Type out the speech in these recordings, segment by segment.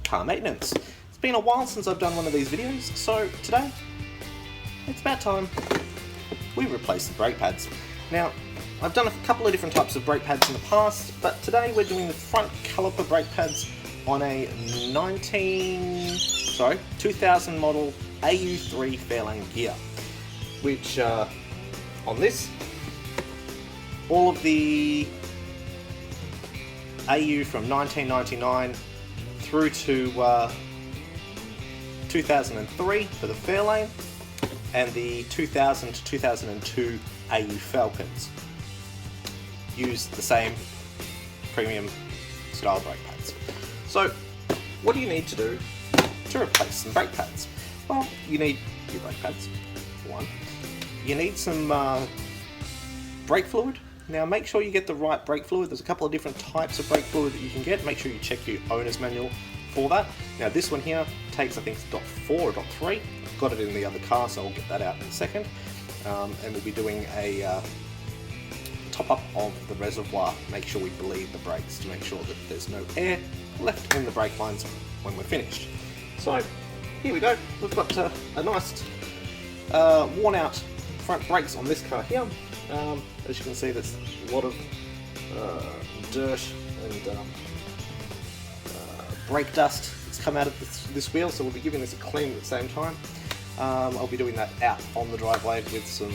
car maintenance. It's been a while since I've done one of these videos, so today it's about time we replace the brake pads. Now, I've done a couple of different types of brake pads in the past, but today we're doing the front caliper brake pads on a 2000 model AU3 Fairlane gear, which on this, all of the AU from 1999 through to 2003 for the Fairlane, and the 2000 to 2002 AU Falcons use the same premium style brake pads. So what do you need to do to replace some brake pads? Well, you need your brake pads, for one. You need some brake fluid. Now make sure you get the right brake fluid. There's a couple of different types of brake fluid that you can get. Make sure you check your owner's manual for that. Now this one here takes, I think, .4 or .3. Got it in the other car, so I'll get that out in a second. And we'll be doing a top up of the reservoir. Make sure we bleed the brakes to make sure that there's no air left in the brake lines when we're finished. So here we go. We've got a nice worn out front brakes on this car here. As you can see, there's a lot of dirt and brake dust that's come out of this wheel, so we'll be giving this a clean at the same time. I'll be doing that out on the driveway with some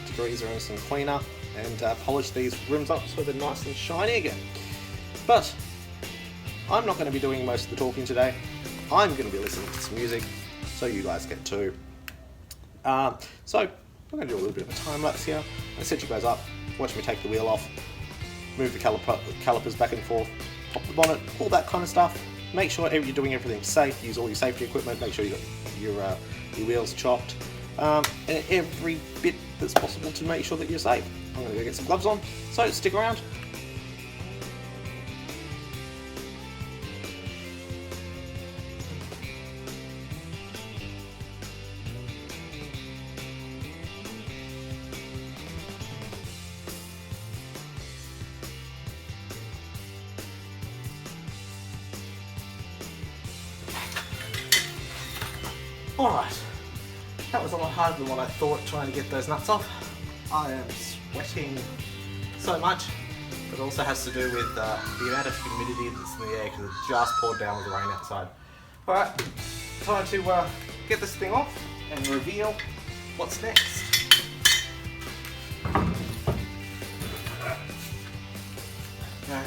degreaser and some cleaner, and polish these rims up so they're nice and shiny again. But I'm not going to be doing most of the talking today. I'm going to be listening to some music, so you guys get to. So I'm going to do a little bit of a time lapse here. I set you guys up, watch me take the wheel off, move the calipers back and forth, pop the bonnet, all that kind of stuff. Make sure you're doing everything safe, use all your safety equipment, make sure you got your wheels chopped, and every bit that's possible to make sure that you're safe. I'm going to go get some gloves on, so stick around. Alright, that was a lot harder than what I thought, trying to get those nuts off. I am sweating so much, but it also has to do with the amount of humidity that's in the air because it just poured down with the rain outside. Alright, time to get this thing off and reveal what's next. Now,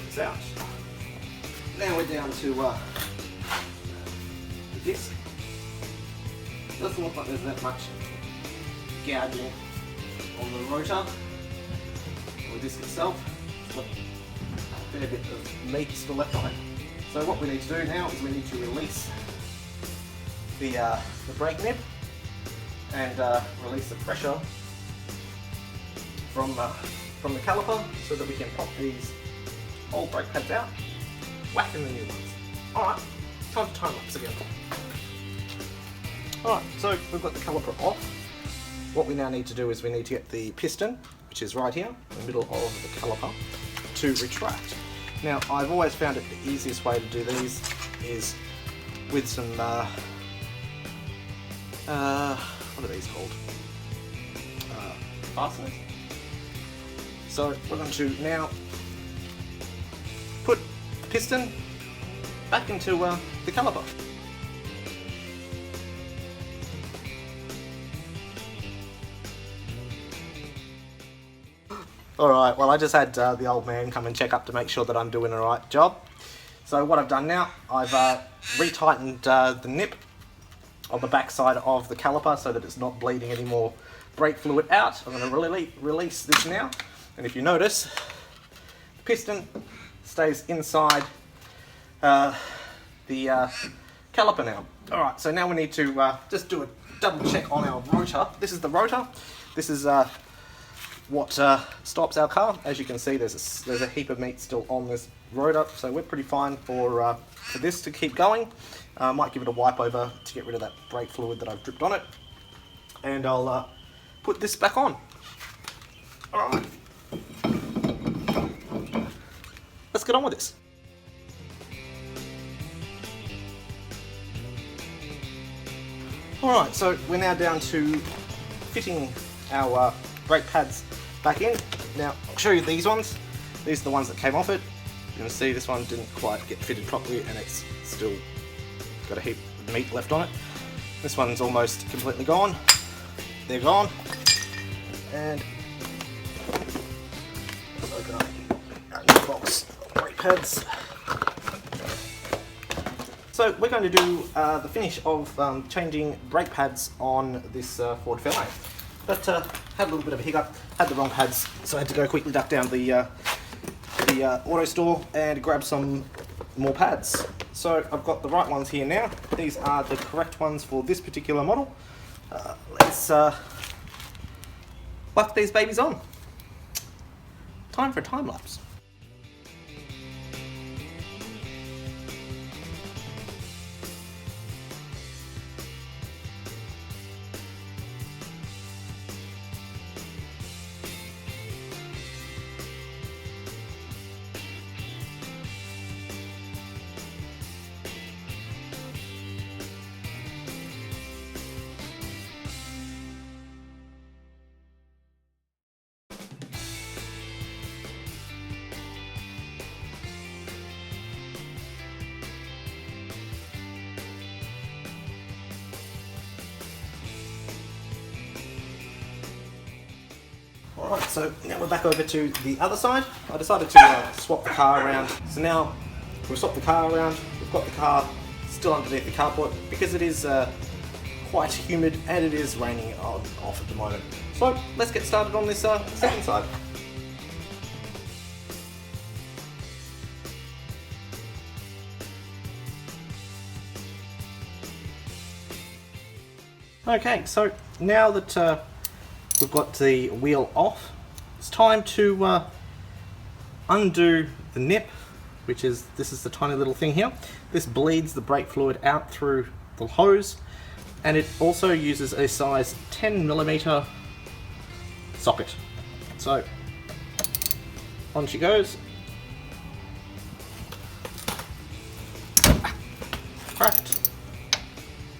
it's out. Now we're down to this. Doesn't look like there's that much gouging on the rotor or disc itself. It's got a fair bit of meat still left on it. So what we need to do now is we need to release the brake nib and release the pressure from the caliper so that we can pop these old brake pads out, whack in the new ones. Alright, time to time lapse again. Alright, so we've got the caliper off. What we now need to do is we need to get the piston, which is right here, in the middle of the caliper, to retract. Now, I've always found it the easiest way to do these is with some, what are these called? Fasteners. So we're going to now put the piston back into the caliper. Alright, well I just had the old man come and check up to make sure that I'm doing the right job. So what I've done now, I've retightened the nip on the back side of the caliper so that it's not bleeding any more brake fluid out. I'm going to release this now, and if you notice, the piston stays inside the caliper now. Alright, so now we need to just do a double check on our rotor. This is the rotor. This is what stops our car. As you can see, there's a heap of meat still on this rotor, so we're pretty fine for this to keep going. Might give it a wipe over to get rid of that brake fluid that I've dripped on it, and I'll put this back on. Alright, let's get on with this. Alright, so we're now down to fitting our brake pads back in. Now, I'll show you these ones. These are the ones that came off it. You're going to see this one didn't quite get fitted properly and it's still got a heap of meat left on it. This one's almost completely gone. They're gone. And let's open up our new box of brake pads. So we're going to do the finish of changing brake pads on this Ford Fairlane. But had a little bit of a hiccup, had the wrong pads, so I had to go quickly duck down the auto store and grab some more pads. So I've got the right ones here now. These are the correct ones for this particular model. Let's whack these babies on. Time for a time lapse. Alright, so now we're back over to the other side. I decided to swap the car around. So now we've swapped the car around. We've got the car still underneath the carport because it is quite humid and it is raining off at the moment. So let's get started on this second side. Okay, so now that we've got the wheel off, it's time to undo the nip, which is, this is the tiny little thing here. This bleeds the brake fluid out through the hose, and it also uses a size 10mm socket. So on she goes. Cracked,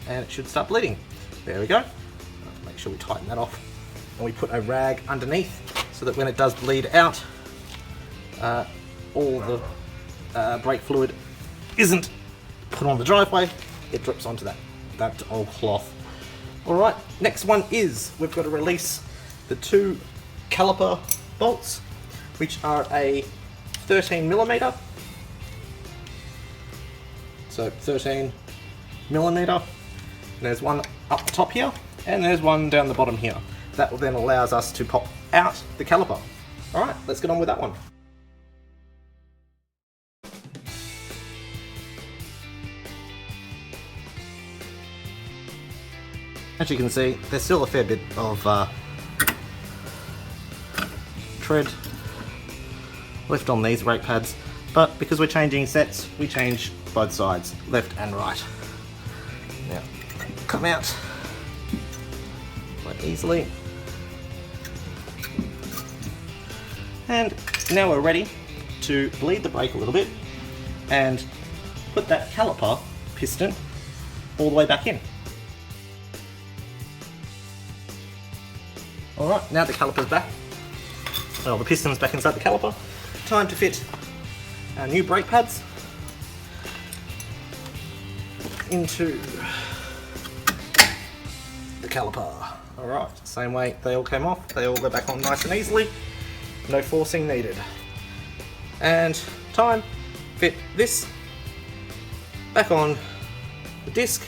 and it should start bleeding. There we go. Make sure we tighten that off. And we put a rag underneath so that when it does bleed out, all the brake fluid isn't put on the driveway, it drips onto that old cloth. Alright, next one is we've got to release the two caliper bolts, which are a 13mm. So 13mm. There's one up the top here, and there's one down the bottom here. That then allows us to pop out the caliper. Alright, let's get on with that one. As you can see, there's still a fair bit of tread left on these brake pads, but because we're changing sets, we change both sides, left and right. Now, come out quite easily. And now we're ready to bleed the brake a little bit and put that caliper piston all the way back in. Alright, now the caliper's back. Well, the piston's back inside the caliper. Time to fit our new brake pads into the caliper. Alright, same way they all came off, they all go back on nice and easily. No forcing needed. And time, fit this back on the disc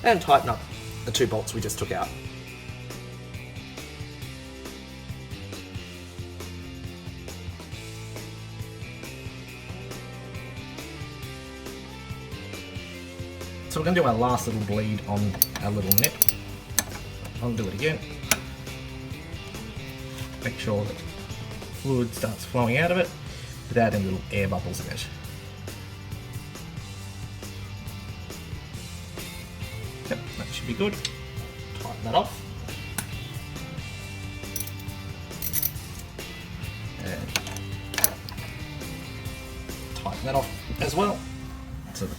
and tighten up the two bolts we just took out. So we're going to do our last little bleed on our little nip. I'll do it again. Make sure that fluid starts flowing out of it without any little air bubbles in it. Yep, that should be good. Tighten that off. And tighten that off as well, so the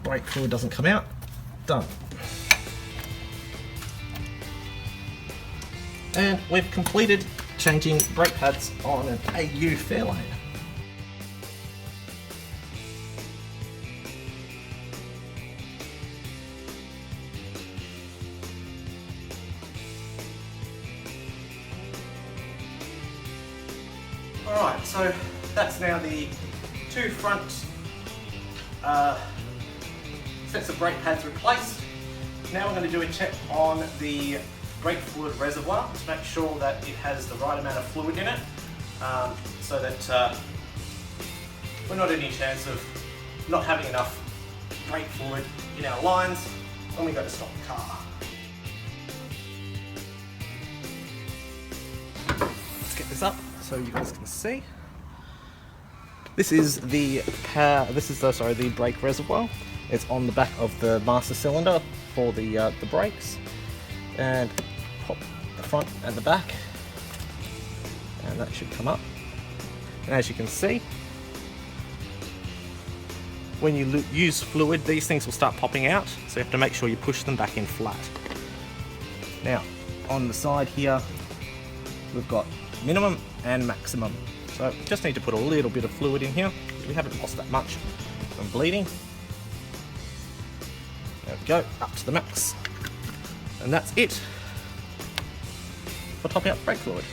brake fluid doesn't come out. Done. And we've completed changing brake pads on an AU Fairlane. Alright, so that's now the two front sets of brake pads replaced. Now we're going to do a check on the brake fluid reservoir to make sure that it has the right amount of fluid in it, so that we're not any chance of not having enough brake fluid in our lines when we go to stop the car. Let's get this up so you guys can see. This is the the brake reservoir. It's on the back of the master cylinder for the brakes, and pop the front and the back, and that should come up. And as you can see, when you use fluid, these things will start popping out, so you have to make sure you push them back in flat. Now, on the side here, we've got minimum and maximum. So we just need to put a little bit of fluid in here. We haven't lost that much from bleeding. There we go, up to the max. And that's it for topping up brake fluid.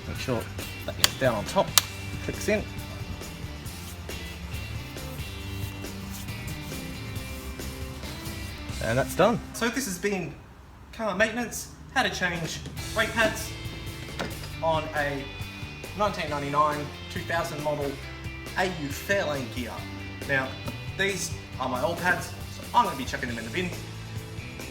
Make sure that gets down on top, clicks in. And that's done. So this has been car maintenance, how to change brake pads on a 1999 2000 model AU Fairlane gear. Now, these are my old pads, so I'm going to be chucking them in the bin.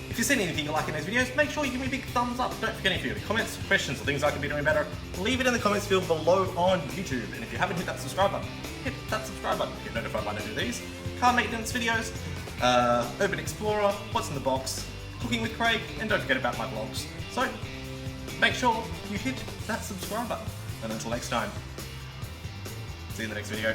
If you've seen anything you like in these videos, make sure you give me a big thumbs up. Don't forget, if you have any comments, questions, or things I can be doing better, leave it in the comments field below on YouTube. And if you haven't hit that subscribe button, hit that subscribe button to get notified when I do these car maintenance videos, Urban Explorer, What's in the Box, Cooking with Craig, and don't forget about my vlogs. So, make sure you hit that subscribe button. And until next time, see you in the next video.